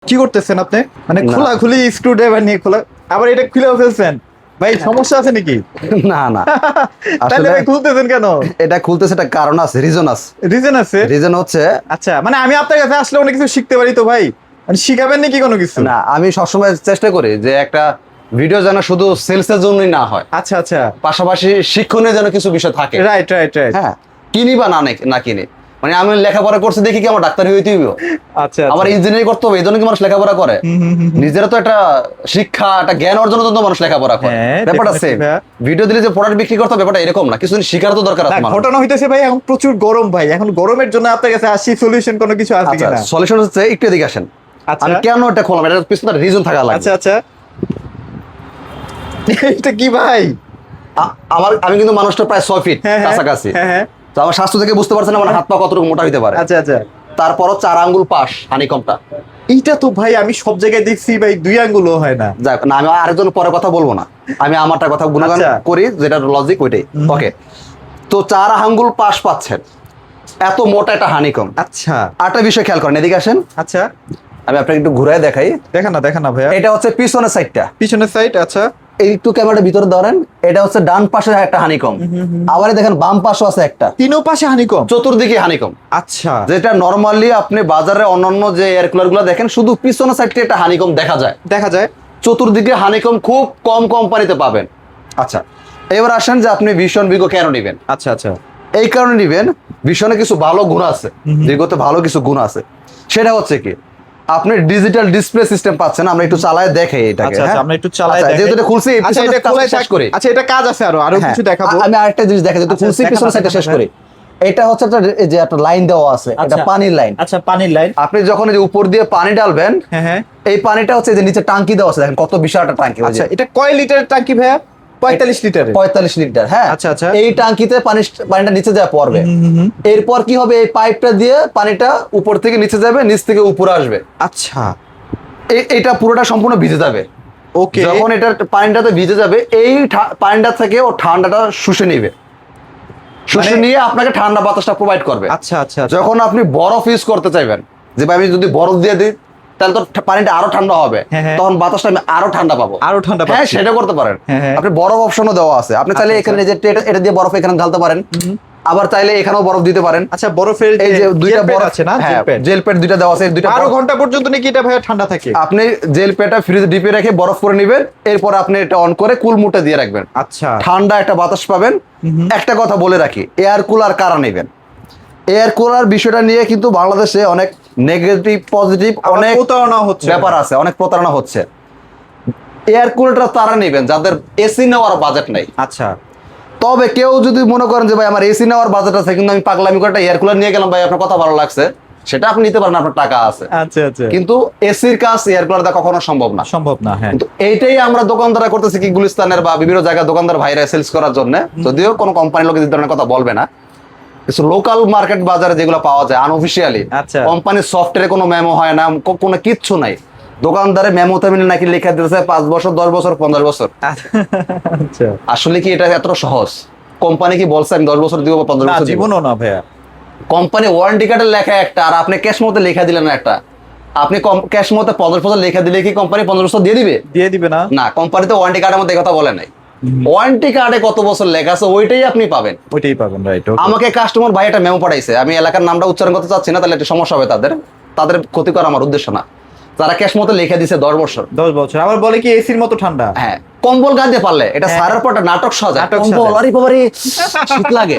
কি করতেছেন আপনি? মানে খোলাখুলি স্ক্রুড্রাইভার নিয়ে খোলা, আবার এটা খুলেও ফেলছেন ভাই, সমস্যা আছে নাকি? না না তাহলে আসলে ভাই খুলতেছেন কেন? এটা খুলতেছে একটা কারণ আছে, রিজন আছে। রিজন আছে? রিজন হচ্ছে, আচ্ছা, মানে আমি আপনার কাছে আসলে অনেক কিছু শিখতে পারি তো ভাই, মানে শিখাবেন নাকি কোনো কিছু? না আমি সবসময় চেষ্টা করি যে একটা ভিডিও যেন শুধু সেলসের জন্যই না হয়, আচ্ছা আচ্ছা, পাশাপাশি শিক্ষণীয় যেন কিছু বিষয় থাকে। Right right right. হ্যাঁ, কিনি বা না কিনি, মানে আমি লেখাপড়া করছি দেখি কি আমার ডাক্তারি হইতে হইব, আচ্ছা আমার ইঞ্জিনিয়ারিং করতে হবে, এই জন্য কি মানুষ লেখাপড়া করে? নিজেরা তো একটা শিক্ষা, একটা জ্ঞান অর্জনের জন্য মানুষ লেখাপড়া করে। হ্যাঁ, ব্যাপারটা definitely সেম। ভাইয়া। ভিডিও দিলে যে প্রোডাক্ট বিক্রি করতে হবে ব্যাপারটা এরকম না, কিছু শিখার তো দরকার না, আছে মানুষের। ঘটনা হইতেছে ভাই এখন প্রচুর গরম ভাই, এখন গরমের জন্য আপনার কাছে আসি, সলিউশন কোনো কিছু আছে আচ্ছা, কিনা? সলিউশন হচ্ছে একটু এদিকে আসেন। আচ্ছা। আমি কেন এটা খোলাম, এটার পিছনে রিজন থাকা লাগবে। আচ্ছা আচ্ছা, এটা কি ভাই? আমি কিন্তু মানুষটা প্রায় 6 ফিট হ্যাঁ, হ্যাঁ, কাছাকাছি। হ্যাঁ, হ্যাঁ। তো আমার স্বাস্থ্য থেকে বুঝতে পারছেন আমার হাত পা কতটুকু মোটা হইতে পারে। আচ্ছা আচ্ছা, তারপরও 4 আঙ্গুল পাশ হানিকমটা। এইটা তো ভাই আমি সব জায়গায় দেখছি ভাই, 2 আঙ্গুলও হয় না। যাক না, আমি আরেকজন পরে কথা বলবো না, আমি আমারটা কথা গুণগান আচ্ছা। করি, যেটা লজিক ওইটাই। ওকে, তো 4 আঙ্গুল পাশ পাচ্ছেন, এত মোটা একটা হানিকম। আচ্ছা আরেকটা বিষয় খেয়াল করেন, এদিকে আসেন, আচ্ছা, আমি আপনাকে একটু ঘুরায় দেখাই। দেখা না ভাইয়া। এটা হচ্ছে পিছনের সাইডটা, পিছনের সাইড, আচ্ছা। এই একটু ক্যামেরাটা ভিতরে ধরেন, এটা হচ্ছে ডান পাশে একটা হানিকম, আবার দেখেন বাম পাশে আছে একটা, তিনও পাশে হানিকম। চতুর্দিকে হানিকম। আচ্ছা, যেটা নরমালি আপনি বাজারে অন্যান্য যে এয়ার কুলার গুলো দেখেন শুধু পিছনের সাইডে একটা হানিকম দেখা যায়, দেখা যায়। চতুর্দিকে হানিকম খুব কম কোম্পানিতে পাবেন। আচ্ছা, এবার আসেন যে আপনি ভিশন ভিগো কেন নিবেন। আচ্ছা আচ্ছা, এই কারণে নিবেন, ভিশনে কিছু ভালো গুণ আছে, ভিগোতে ভালো কিছু গুণ আছে। সেটা হচ্ছে কি, আপনি ডিজিটাল ডিসপ্লে সিস্টেম পাচ্ছেন। আমরা একটু চালায় দেখাই এটাকে। আচ্ছা আচ্ছা, হ্যাঁ? আমরা একটু চালায় আচ্ছা, দেখাই। যেহেতু এটা খুলছি, আচ্ছা, পিছনের এটা কাজটা খোলাই শেষ করি। আচ্ছা, এটা কাজ আছে, আরো হ্যাঁ, কিছু দেখাবো। আমি আরেকটা জিনিস দেখাই, যেহেতু আচ্ছা, খুলছি দেখান, পিছনের সাইডটা দেখান, শেষ করি। এটা হচ্ছে একটা, এই যে একটা লাইন দেওয়া আছে, এটা আচ্ছা। পানির লাইন। আচ্ছা, পানির লাইন। আপনি যখন এই যে উপর দিয়ে পানি ডালবেন, হ্যাঁ হ্যাঁ। এই পানিটা হচ্ছে এই যে নিচে টাঙ্কি দেওয়া আছে, দেখেন কত বিশাল একটা টাঙ্কি। আচ্ছা, এটা কয় লিটারের ট্যাঙ্কি ভাইয়া? 45 লিটারের। 45 লিটার। হ্যাঁ, আচ্ছা, আচ্ছা। এই টাঙ্কিতে পানিটা নিচে যায় পড়বে। এরপর কি হবে, এই পাইপটা দিয়ে পানিটা উপর থেকে নিচে যাবে, নিচ থেকে উপরে আসবে। আচ্ছা, এটা পুরোটা সম্পূর্ণ ভিজে যাবে। ওকে। যখন এটা পানিটাতে ভিজে যাবে, এই পানিটা থেকে ও ঠান্ডাটা শুষে নিবে, শুষে নিয়ে আপনাকে ঠান্ডা বাতাসটা প্রোভাইড করবে। আচ্ছা আচ্ছা, যখন আপনি বরফ ইউজ করতে চাইবেন, যে ভাই আমি যদি বরফ দিয়ে দিই তাহলে তো পানিটা আরো ঠান্ডা হবে, হ্যাঁ, হ্যাঁ। তখন বাতাসটা আমি আরো ঠান্ডা পাবো। আরো ঠান্ডা হ্যাঁ, পাচ্ছি। সেটা করতে পারেন। হ্যাঁ, হ্যাঁ। আপনি বরফ অপশনও দেওয়া আছে, আপনি চাইলে আচ্ছা, এখানে যে এটা দিয়ে বরফ এখানে ঢালতে পারেন, আবার চাইলে এখানেও বরফ দিতে পারেন। আচ্ছা, বরফের এই যে দুইটা বরফ বরফ আছে না, হ্যাঁ, জেল প্যাড। জেল প্যাড দুইটা দেওয়া আছে, এই দুইটা 12 বরফ। ঘন্টা পর্যন্ত নাকি এটা ভাইয়া ঠান্ডা থাকে? আপনি জেল প্যাডটা ফ্রিজে ডিপে রেখে বরফ করে নেবেন, এরপর আপনি এটা অন করে কুল মুটে দিয়ে রাখবেন। আচ্ছা, ঠান্ডা একটা বাতাস পাবেন। একটা কথা বলে রাখি, এয়ার কুলার কারা নেবেন, এয়ার কুলার বিষয়টা নিয়ে কিন্তু বাংলাদেশে অনেক নেগেটিভ পজিটিভ অনেক প্রতারণা হচ্ছে, ব্যাপার আছে, অনেক প্রতারণা হচ্ছে। এয়ার কুলারটা তারা নেবেন যাদের এসি নেওয়ার বাজেট নাই। আচ্ছা, তবে কেউ যদি মনে করেন যে ভাই আমার এসি নেওয়ার বাজেট আছে, কিন্তু আমি পাগলামি করে একটা এয়ার কুলার নিয়ে গেলাম, ভাই আপনার কথা ভালো লাগছে, সেটা আপনি নিতে পারেন, আপনার টাকা আছে। আচ্ছা আচ্ছা, কিন্তু এসির কাজ এয়ার কুলার দেওয়া কখনো সম্ভব না। সম্ভব না। হ্যাঁ, কিন্তু এইটাই আমরা দোকানদারা করতেছি কি, গুলিস্তানের বা বিভিন্ন জায়গায় দোকানদার ভাইরা সেলস করার জন্য, যদিও কোনো কোম্পানির লোক এই ধরনের কথা বলবে না, কিছু লোকাল মার্কেট বাজারে যেগুলো পাওয়া যায় আনঅফিসিয়ালি, আচ্ছা। কোম্পানির সফটওয়্যারে কোনো মেমো হয় না, কোনো কিচ্ছু নাই, দোকানদারে মেমো তেমনি নাকি লেখা দিতেছে 5 বছর 10 বছর 15 বছর। আচ্ছা, আসলে কি এটা এত সহজ? কোম্পানি কি বলছে আমি 10 বছর দিব বা 15 না বছর দিব? জীবনও না ভাইয়া। কোম্পানি ওয়ারেন্টি কার্ডের লেখা একটা, আর আপনি ক্যাশ মতে লেখা দিলেন একটা। আপনি ক্যাশ মতে 15 বছর লেখা দিলে কি কোম্পানি 15 বছর দিয়ে দিবে? দিয়ে দিবে না। না, কোম্পানিতে ওয়ারেন্টি কার্ডের মধ্যে কথা বলে নাই। ওয়ারেন্টি কার্ডে কত বছর লেখা আছে ওইটাই আপনি পাবেন। ওইটাই পাবেন, রাইট। আমাকে কাস্টমার ভাই একটা মেমো পাঠাইছে, আমি এলাকার নামটা উচ্চারণ করতে চাচ্ছি না, তাহলে একটা সমস্যা হবে তাদের ক্ষতি করা আমার উদ্দেশ্য না। তারা ক্যাশ মতো লিখে দিছে 10 বছর। 10 বছর, আবার বলে কি এসির মতো ঠান্ডা। হ্যাঁ, কম্বল গাঁদতে পারলে এটা হ্যাঁ। সারার পর একটা নাটক সাজায়, নাটক কম্বল সাজায়। আরে বাবারে শীত লাগে,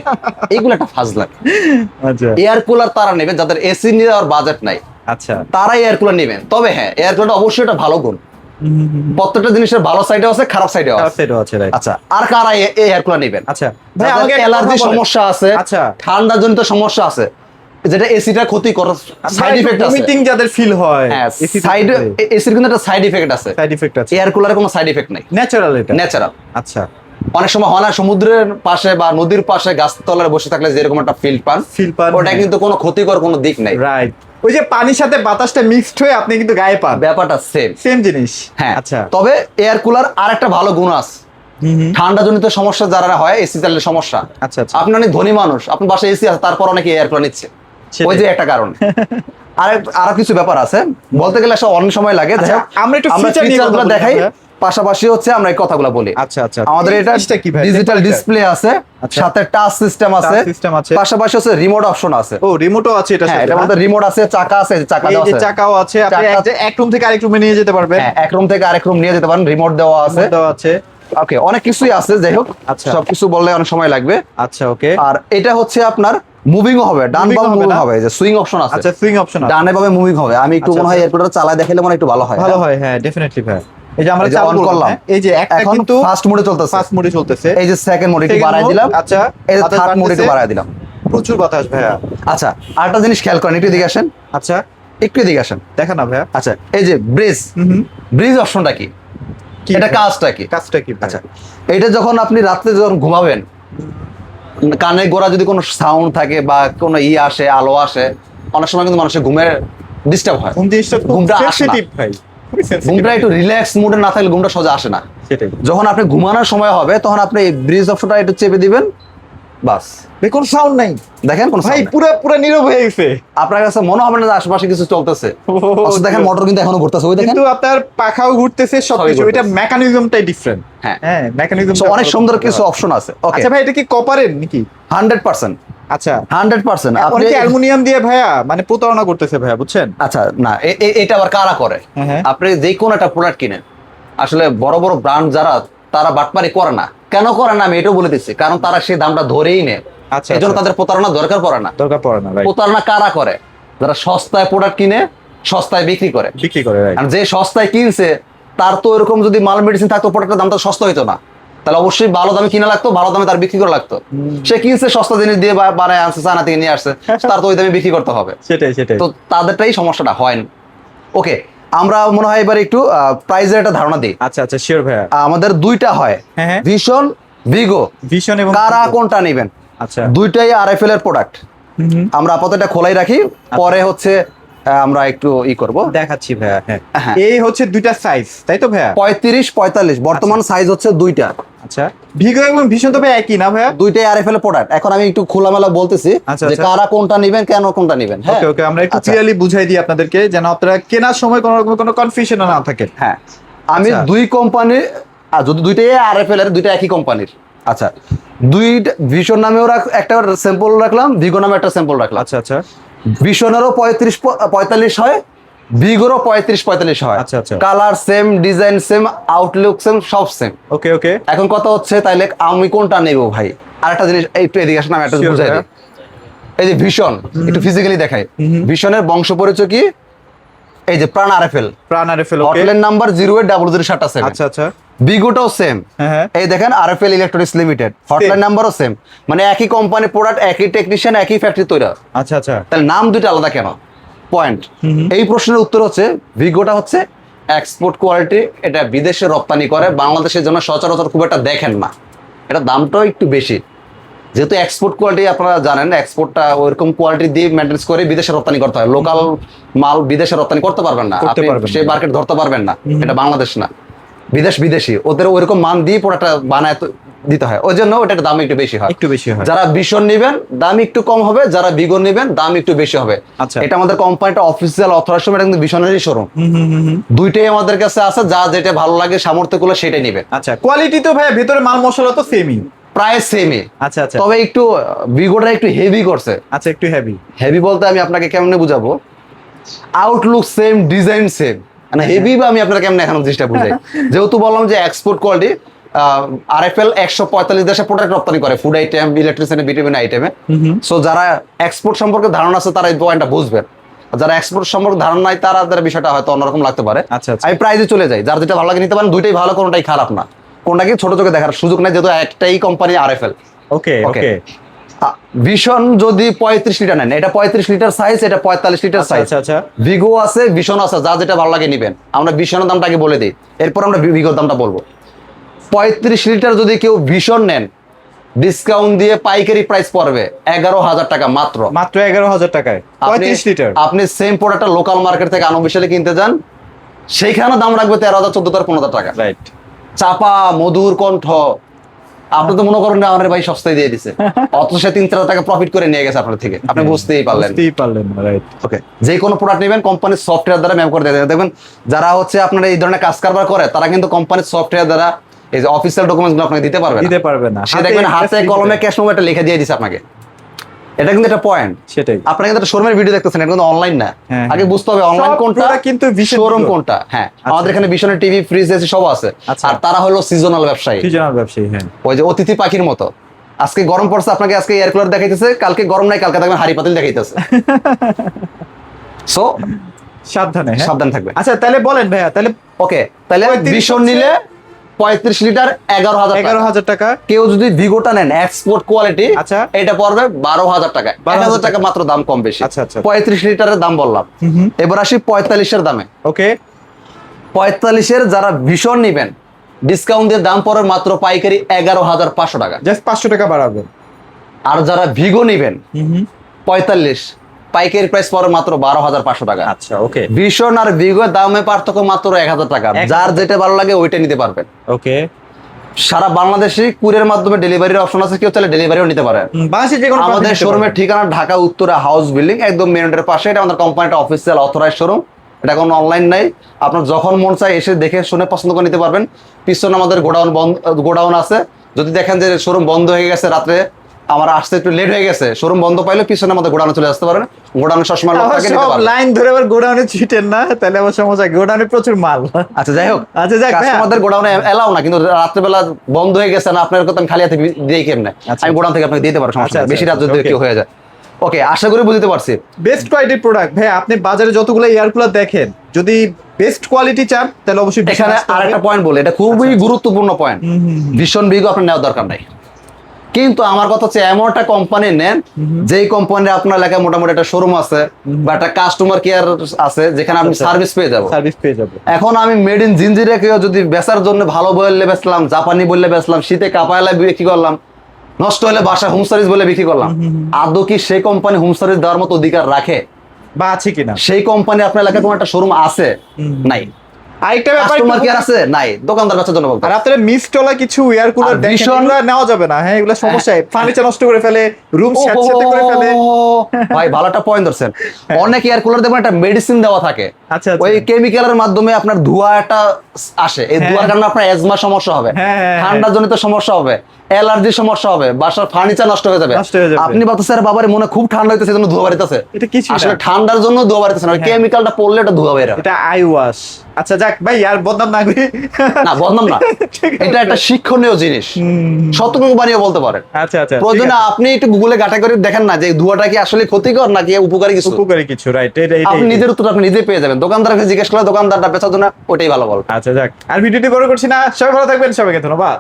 এইগুলো একটা ফাজ লাগে। আচ্ছা এয়ার কুলার তারা নেবেন যাদের এসি নেওয়ার বাজেট নাই, আচ্ছা, তারাই এয়ার কুলার নেবেন। তবে হ্যাঁ, এয়ার কুলারটা অবশ্যই একটা ভালো গুণ, প্রত্যেকটা জিনিসের ভালো সাইডে আছে, খারাপ সাইডেও খারাপ আছে। সাইডও আছে, রাইট। আচ্ছা, আর কারা এয়ার কুলার নেবেন? আচ্ছা ভাই, যাদের আমাকে অ্যালার্জি সমস্যা আছে, আচ্ছা, ঠান্ডা জনিত সমস্যা আছে, যেটা এসিটা ক্ষতি করে, সাইড ইফেক্ট আছে, ভমিটিং যাদের ফিল হয়, হ্যাঁ, এসি সাইড এসির কিন্তু একটা সাইড ইফেক্ট আছে। সাইড ইফেক্ট আছে, এয়ার কুলারে কোনো সাইড ইফেক্ট নাই, ন্যাচারাল এটা। ন্যাচারাল। আচ্ছা, অনেক সময় হয় না, সমুদ্রের পাশে বা নদীর পাশে গাছতলায় বসে থাকলে যেরকম একটা ফিল পান, ওটা হ্যাঁ। কিন্তু কোনো ক্ষতিকর কোনো দিক নাই, রাইট। ওই যে পানির সাথে বাতাসটা মিক্সড হয়ে আপনি কিন্তু গায়ে পান, ব্যাপারটা সেম সেম জিনিস। হ্যাঁ। আচ্ছা, তবে এয়ার কুলার আর একটা ভালো গুণ আছে, ঠান্ডা জনিত সমস্যা যারা হয়, এসি চালালে সমস্যা। আচ্ছা আচ্ছা, আপনি অনেক ধনী মানুষ, আপনার বাসায় এসি আছে, তারপর অনেকে এয়ার কুলার নিচ্ছে, সেটাই। ওই যে একটা কারণ। আরো কিছু ব্যাপার আছে, বলতে গেলে আসলে অনেক সময় লাগে। আচ্ছা, যাই হোক, আমরা একটু feature নিয়ে কথা ফিচারগুলো বলি দেখাই, আমরা। পাশাপাশি হচ্ছে আমরা এই কথাগুলো বলি। আচ্ছা আচ্ছা, আমাদের এটা জিনিসটা কি ভাই? Digital Temperature? ডিসপ্লে আছে, আচ্ছা। সাথে টাচ সিস্টেম আছে, Touch system আছে। পাশাপাশি হচ্ছে রিমোট অপশন আছে। ও রিমোটও আছে এটা, হ্যাঁ, এটার মধ্যে রিমোট আছে, চাকা আছে, চাকা এই দেওয়া যে আছে। চাকাও আছে, আপনি চাকা- এক রুম থেকে আরেক রুমে নিয়ে যেতে পারবেন। হ্যাঁ, এক রুম থেকে আরেক রুম নিয়ে যেতে পারেন, রিমোট দেওয়া আছে। দেওয়া আছে। ওকে, অনেক কিছুই আছে। যাই হোক, আচ্ছা। সবকিছু বললে অনেক সময় লাগবে। আচ্ছা ওকে। আর এটা হচ্ছে আপনার মুভিং হবে, ডান Moving বাম হবে মুভিং না? হবে, যে সুইং অপশন আছে। আচ্ছা সুইং অপশন আছে, ডানে বামে মুভিং হবে। আমি একটু আচ্ছা, মনে হয় আচ্ছা। এয়ারপোর্টে চালায় দেখালে মনে হয় একটু ভালো হয়। ভালো হয়, হ্যাঁ ডেফিনেটলি ভাই। এই যে আমরা এই যে চালু on করলাম, করলাম। হ্যাঁ, এই যে একটা এখন কিন্তু ফার্স্ট মোডে চলতেছে, ফার্স্ট মোডে চলতেছে, এই যে সেকেন্ড মোড একটু Second বাড়ায় mode, দিলাম। আচ্ছা, এই যে বাতাস থার্ড মোড একটু বাড়তেছে। বাড়ায় দিলাম। প্রচুর বাতাস ভাইয়া। আচ্ছা, আরেকটা জিনিস খেয়াল করেন, একটু এদিকে আসেন, আচ্ছা একটু এদিকে আসেন। দেখা না ভাইয়া। আচ্ছা, এই যে ব্রিজ, হুম ব্রিজ অপশনটা কি? কি এটা ভাই? কাজটা কি? কাজটা কি ভাই? আচ্ছা, এটা যখন আপনি রাত্রে যখন ঘুমাবেন, কানে গোড়া যদি কোনো সাউন্ড থাকে বা কোনো আসে, আলো আসে, অনেক সময় কিন্তু মানুষের ঘুমের ডিস্টার্ব হয়। ঘুম জিনিসটা খুব ঘুমটা আসে না। সেনসিটিভ ভাই, খুবই sensitive। ঘুমটা একটু রিল্যাক্স মুডে না থাকলে ঘুমটা সোজা আসে না। সেটাই যখন আপনি ঘুমানোর সময় হবে, তখন আপনি এই ব্রিজ অপশনটা একটু চেপে দিবেন, বাস। ভাই কোনো সাউন্ড নাই দেখেন কোন ভাই, sound নেই। পুরো পুরো নীরব হয়ে গেছে। আপনার কাছে মনে হবে না যে আশেপাশে কিছু চলতেছে। অথচ দেখেন মোটর কিন্তু এখনো ঘুরতেছে, ওই দেখেন। কিন্তু আপনার পাখাও ঘুরতেছে, সবকিছু, ঘুরতেছে। এটা মেকানিজমটাই ডিফারেন্ট। হ্যাঁ। হ্যাঁ মেকানিজম। So, অনেক সুন্দর কিছু অপশন আছে। ওকে, আচ্ছা ভাই, এটা কি কপারের নাকি? 100%, আচ্ছা 100%। আপনি অনেকে অ্যালুমিনিয়াম দিয়ে ভাইয়া মানে প্রতারণা করতেছে ভাইয়া, বুঝছেন? আচ্ছা, না এটা আবার কারা করে? হ্যাঁ, হ্যাঁ। আপনি যে কোনো একটা প্রোডাক্ট কিনেন, আসলে বড় বড় ব্র্যান্ড যারা, তারা বাটপারি করে না। কেন করে না আমি এটাও বলে দিচ্ছি, কারণ তারা সেই দামটা ধরেই নেয়। আচ্ছা, এই জন্য আচ্ছা। তাদের প্রতারণা দরকার পড়ে না। দরকার পড়ে না ভাই, প্রতারণা কারা করে? যারা সস্তায় প্রোডাক্ট কিনে সস্তায় বিক্রি করে। বিক্রি করে ভাই। আর যে সস্তায় কিনছে, তার তো এরকম যদি মাল মেডিসিন থাকতো, প্রোডাক্টের দামটা সস্তা হইতো না। তাহলে অবশ্যই ভালো দামে কিনা লাগতো, ভালো দামে তার বিক্রি করা লাগতো। সে কিনছে সস্তা জিনিস দিয়ে, বানায় আনছে, চায়না থেকে নিয়ে আসছে, তার তো ওই দামে বিক্রি করতে হবে। সেটাই সেটাই। তো তাদেরটাই সমস্যাটা হয় না। ওকে, আমরা মনে হয় এবার একটু প্রাইজের একটা ধারণা দিই। আচ্ছা আচ্ছা শিওর ভাইয়া। আমাদের দুইটা হয়, হ্যাঁ, হ্যাঁ। ভিশন, ভিগো। ভিশন এবং কারা Vigo। কোনটা নেবেন? আচ্ছা দুইটাই আরএফএল এর প্রোডাক্ট। হুম, আমরা আপাতত এটা খোলাই রাখি, পরে হচ্ছে আমরা একটু করব। দেখাচ্ছি ভাইয়া। হ্যাঁ হ্যাঁ। এই হচ্ছে দুইটা সাইজ, তাই তো ভাইয়া? 35-45 বর্তমান সাইজ হচ্ছে দুইটা। আচ্ছা, ভিগো এবং ভিশন তো ভাই একই না ভাইয়া? দুইটাই আরএফএল এর প্রোডাক্ট। এখন আমি একটু খোলামেলা বলতেছি আচ্ছা, যে আচ্ছা। কারা কোনটা নেবেন, কেন কোনটা নেবেন। হ্যাঁ, ওকে ওকে, আমরা একটু আচ্ছা। ক্লিয়ারলি বুঝাই দিই আপনাদেরকে, যেন আপনারা কেনার সময় কোনো রকম কোনো কনফিউশন না থাকে। হ্যাঁ, আমি আচ্ছা। দুই কোম্পানি, যদি দুইটাই আরএফএল এর, দুইটা একই কোম্পানির। আচ্ছা, ভিশন নামেও একটা স্যাম্পল রাখলাম, ভিগো নামে একটা স্যাম্পল রাখলাম। আচ্ছা আচ্ছা ভিশনেরও 35-45 হয়, ভিগোরও 35-45 হয়। আচ্ছা, আচ্ছা। Colour same, design same, Outlook same, সব সেম। ওকে ওকে। এখন কথা হচ্ছে, তাইলে আমি কোনটা নেব ভাই? আরেকটা জিনিস একটু এদিকে আসেন, আমি একটা Sure, বুঝাই দিই। ভাইয়া। এই যে ভিশন, একটু ফিজিক্যালি দেখাই। ভিশনের বংশ পরিচয় কি? এই যে প্রাণ আরএফএল, প্রাণ আরএফএল। ওকে হটলাইন নাম্বার 08007। আচ্ছা আচ্ছা। ভিগোটাও সেম। হ্যাঁ হ্যাঁ। এই দেখেন আরএফএল ইলেকট্রনিক্স লিমিটেড, হটলাইন নাম্বারও সেম। মানে একই কোম্পানি প্রোডাক্ট, একই টেকনিশিয়ান, একই ফ্যাক্টরি তৈরি। আচ্ছা আচ্ছা। তাহলে নাম দুটো আলাদা কেন? পয়েন্ট। এই প্রশ্নের উত্তর হচ্ছে, ভিগোটা হচ্ছে এক্সপোর্ট কোয়ালিটি, এটা বিদেশে রপ্তানি করে, বাংলাদেশের জন্য সচরাচর খুব একটা দেখেন না, এটা দামটাও একটু বেশি। যেহেতু এক্সপোর্ট কোয়ালিটি আপনারা জানেন, এক্সপোর্টটা ওইরকম কোয়ালিটি দিয়ে মেনটেন করে বিদেশে রপ্তানি করতে হয়। লোকাল মাল বিদেশে রপ্তানি করতে পারবেন না, করতে আপনি পারবেন না। সেই মার্কেট ধরতে পারবেন না। এটা বাংলাদেশ না, বিদেশি, ওদের ওইরকম মান দিয়ে প্রোডাক্টটা বানায় দিতে হয়, ওই জন্য ওটার দাম একটু বেশি হয়। একটু বেশি হয়। যারা ভিশন নেবেন দাম একটু কম হবে, যারা ভিগো নেবেন দাম একটু বেশি হবে। আচ্ছা। এটা আমাদের কোম্পানিটা অফিসিয়াল অথরাইজেশন, এটা কিন্তু ভিশনেরই শোরুম। হুম। দুইটাই আমাদের কাছে আছে, যা যেটা ভালো লাগে সামর্থ্য করলে সেটাই নেবেন। আচ্ছা, কোয়ালিটি তো ভাইয়া, ভেতরে মাল মশলা তো সেমই। প্রায় সেমই। আচ্ছা আচ্ছা। তবে একটু ভিগোটা একটু হেভি করছে। আচ্ছা, একটু হেভি। হেভি বলতে আমি আপনাকে কেমনে বুঝাবো, আউটলুক সেম, ডিজাইন সেম, মানে হেভি বা আমি আপনাকে কেমনে এখন জিনিসটা বুঝাই। যেহেতু বললাম যে এক্সপোর্ট কোয়ালিটি, আরএফএল 145 দেশে প্রোডাক্ট রপ্তানি করে, ফুড আইটেম, ইলেকট্রিসিটি, ভিটামিন আইটেমে। সো যারা এক্সপোর্ট সম্পর্কে ধারণা আছে তারা এই পয়েন্টটা বুঝবেন, যারা এক্সপোর্ট সম্পর্কে ধারণা নাই তাদের বিষয়টা হয়তো অন্যরকম লাগতে পারে। আচ্ছা, আচ্ছা। আমি প্রাইজে চলে যাই, যার যেটা ভালো লাগে নিতে পারেন, দুইটাই ভালো, কোনোটাই খারাপ না, কোনটাকে ছোট চোখে দেখার সুযোগ নাই, যেহেতু একটাই কোম্পানি আরএফএল। ওকে Okay. ওকে। ভিশন যদি 35 লিটার নেন, এটা 35 লিটার সাইজ, এটা 45 লিটার সাইজ। আচ্ছা আচ্ছা। ভিগো আছে, ভিশন আছে, যা যেটা ভালো লাগে নিবেন। আমরা ভিশনের দামটা আগে বলে দিই, এরপর আমরা ভিগোর দামটা বলবো। 35 লিটার যদি কেউ ভিশন নেন, ডিসকাউন্ট দিয়ে পাইকারি প্রাইস পড়বে 11,000 টাকা মাত্র। মাত্র 11,000 টাকায় 35 লিটার। আপনি সেম প্রোডাক্টটা লোকাল মার্কেট থেকে আনঅফিশিয়ালি কিনতে যান, সেইখানে দাম রাখবে 13,000, 14,000, 15,000 টাকা। রাইট। চাপা, মধুর কণ্ঠ, আপনি তো মনে করেন না আমার ভাই সস্তায় দিয়ে দিছে, অথচ সে 3-4 টাকা প্রফিট করে নিয়ে গেছে আপনার থেকে, আপনি বুঝতেই পারলেন। রাইট। ওকে, যে কোনো প্রোডাক্ট নেবেন কোম্পানির সফটওয়্যার দ্বারা ম্যাপ করে দেবেন। দেখবেন যারা হচ্ছে আপনার এই ধরনের কাজ কারবার করে তারা কিন্তু কোম্পানির সফটওয়্যার দ্বারা এই যে অফিসিয়াল ডকুমেন্টস গুলো আপনাকে দিতে পারবে না। সে দেখবেন হাতে কলমে ক্যাশ মেমো একটা লিখে দিয়ে দিছে আপনাকে। এটা কিন্তু একটা পয়েন্ট। সেটাই। আপনারা কিন্তু একটা শোরুমের ভিডিও দেখতেছেন, এটা কিন্তু অনলাইন না। হ্যাঁ, আগে বুঝতে হবে অনলাইন সব কোনটা product কিন্তু Vision শোরুম Pro। কোনটা। হ্যাঁ, আচ্ছা। আমাদের এখানে ভীষণের টিভি, ফ্রিজ এসি সব আছে। আচ্ছা। আর তারা হলো সিজনাল ব্যবসায়ী, সিজনাল ব্যবসায়ী। হ্যাঁ, ওই যে অতিথি পাখির মতো। আজকে গরম পড়ছে, আপনাকে আজকে এয়ার কুলার দেখাইতেছে, কালকে গরম নাই, কালকে দেখবেন হাড়ি পাতিল দেখাইতেছে। সো সাবধানে। হ্যাঁ, সাবধান থাকবে। আচ্ছা তাহলে বলেন ভাইয়া, তাহলে ওকে, তাহলে 35 ভীষণ নিলে 35 লিটার 11,000 11,000 টাকা। কেউ যদি ভিগোটা নেন এক্সপোর্ট কোয়ালিটি, আচ্ছা। এটা পড়বে 12,000 টাকা। 1,000 টাকা মাত্র দাম কম বেশি। আচ্ছা, আচ্ছা। 35 লিটারের দাম বললাম। এবার আসি 45 এর দামে। ওকে, 45 এর যারা ভীষণ নিবেন ডিসকাউন্ট দিয়ে দাম পড়ে মাত্র পাইকারি 11,500 টাকা। জাস্ট 500 টাকা বাড়াবেন। আর যারা ভিগো নিবেন 45 পাইকারি প্রাইস পড়ে মাত্র 12,500 টাকা। আচ্ছা, ওকে ভীষণ আর ভিগো দামে পার্থক্য মাত্র 1,000 টাকা। 1000 যার যেটা ভালো লাগে ওইটা নিতে পারবেন। ওকে। সারা বাংলাদেশে কুরিয়ার মাধ্যমে ডেলিভারির অপশন আছে, কেউ চাইলে ডেলিভারিও নিতে পারে। বাংলাদেশে যে কোনো আমাদের শোরুমের ঠিকানা ঢাকা উত্তরা হাউস বিল্ডিং, একদম মেন রোডের পাশে। এটা আমাদের কোম্পানিটা অফিসিয়াল অথরাইজ শোরুম, এটা কোনো অনলাইন নাই। আপনার যখন মন চায় এসে দেখে শুনে পছন্দ করে নিতে পারবেন। পিছনে আমাদের গোডাউন আছে। যদি দেখেন যে শোরুম বন্ধ হয়ে গেছে, রাত্রে আমার আসতে একটু লেট হয়ে গেছে, শোরুম বন্ধ পাইলে পিছনে আমাদের গোডাউনে চলে আসতে পারেন। গোডাউনে সবসময় লোক থাকে, নিতে সব পারবেন। লাইন ধরে আবার গোডাউনে ছিটেন না, তাহলে আবার সমস্যা। গোডাউনে প্রচুর মাল। আচ্ছা, যাই হোক, আচ্ছা, যাক ভাইয়া। আমাদের গোডাউনে এলাও না, কিন্তু রাত্রেবেলা বন্ধ হয়ে গেছে না, আপনার কথা আমি খালি হাতে দিয়ে কেমনে আচ্ছা। আমি গোডাউন থেকে আপনাকে দিতে পারবো, সমস্যা আচ্ছা, নেই। বেশি রাত যদি okay। কেউ হয়ে যায়। ওকে, আশা করি বুঝতে পারছি। বেস্ট কোয়ালিটির প্রোডাক্ট ভাই, আপনি বাজারে যতগুলো এয়ার কুলার দেখেন, যদি বেস্ট কোয়ালিটি চান তাহলে অবশ্যই এখানে আরেকটা পয়েন্ট বলে, এটা খুবই গুরুত্বপূর্ণ পয়েন্ট। ভীষণ ভিগো আপনার নেওয়ার দরকার নাই, কিন্তু আমার কথা হচ্ছে এমন একটা কোম্পানি নেন যেই কোম্পানির আপনার এলাকায় মোটামুটি একটা শোরুম আছে বা একটা কাস্টমার কেয়ার আছে, যেখানে আপনি সার্ভিস পেয়ে যাবেন। সার্ভিস পেয়ে যাবেন। এখন আমি মেড ইন জিঞ্জিরা কেউ যদি বেচার জন্য ভালো বললে বেচলাম, জাপানি বললে বেচলাম, শীতে কাঁপাইলে বিক্রি করলাম, নষ্ট হলে বাসায় হোম সার্ভিস বলে বিক্রি করলাম, আদৌ কি সেই কোম্পানি হোম সার্ভিস দেওয়ার মতো অধিকার রাখে? বা আছে কিনা? সেই কোম্পানি আপনার এলাকায় কোনো একটা শোরুম আছে? নাই। আরেকটা ব্যাপার, কাস্টমার কেয়ার আছে? নাই। দোকানদার বেচার জন্য বলতে। আর আপনারা মিসটলা কিছু এয়ার কুলার আর দেখেন, ভীষণ- এগুলো নেওয়া যাবে না। হ্যাঁ, এগুলো সমস্যা, ফার্নিচার নষ্ট করে ফেলে, রুম স্যাঁতস্যাঁতে করে ফেলে। ভাই ভালো একটা পয়েন্ট ধরছেন। অনেক এয়ার কুলার দেখবেন একটা মেডিসিন দেওয়া থাকে, আচ্ছা, আচ্ছা। ওই কেমিক্যালের মাধ্যমে আপনার ধোঁয়া একটা আসে, এই ধোঁয়ার কারণে আপনার অ্যাজমা সমস্যা হবে, হ্যাঁ, হ্যাঁ, হ্যাঁ। ঠান্ডা জনিত সমস্যা হবে, অ্যালার্জি সমস্যা হবে, বাসার ফার্নিচার নষ্ট হয়ে যাবে। নষ্ট হয়ে যাবে। আপনি বলতেছেন স্যার বাবার মনে খুব ঠান্ডা হইতেছে জন্য ধোঁয়া বাড়িতেছে, এটা কিছুই না। আসলে ঠান্ডার জন্য ধোঁয়া বাড়িতেছে না, ওই কেমিক্যালটা পড়লে এটা ধোঁয়া বের হয়। এটা আই ওয়াশ। আচ্ছা, যাক ভাই, আর বদনাম না করি। না, বদনাম না, ঠিক আছে। এটা একটা শিক্ষণীয় জিনিস, সতর্ক বানিয়ে বলতে পারেন। আচ্ছা, আচ্ছা, ঠিক প্রয়োজনে আছে। আপনি একটু গুগলে ঘাটা করে দেখেন না যে এই ধোঁয়াটা কি আসলে ক্ষতিকর নাকি উপকারী কিছু। উপকারী কিছু, রাইট। আপনি নিজের উত্তর আপনি নিজে পেয়ে যাবেন। দোকানদারকে জিজ্ঞেস করলে দোকানদারটা বেচার জন্য ওটাই ভালো বল। আচ্ছা, যাক, আর ভিডিওটি বড় করছি না। সবাই ভালো থাকবেন, সবাইকে ধন্যবাদ।